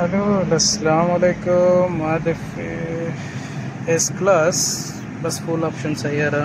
Hello अस्सलाम वालेकुम S class बस फुल ऑप्शन सయ్యారా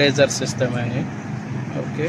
लेज़र सिस्टम है ओके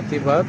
आती बात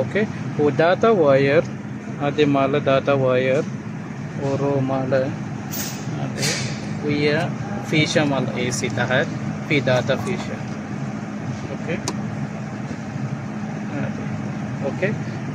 ओके वो डाटा वायर अदे माल डाटा वायर और माल अदे वया फीशा माल एसी तहत फी डाटा फीशा ओके ओके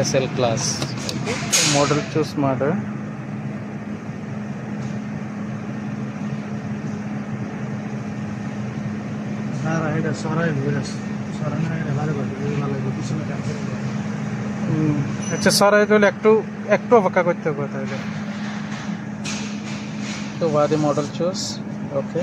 एस एल क्लास मॉडल चूस माडे अच्छा सारा একটু অপেক্ষা করতে হবে তাহলে তো বাদে মডেল চুজ ওকে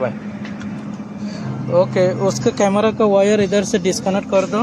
बाय ओके उसका कैमरा का वायर इधर से डिस्कनेक्ट कर दो।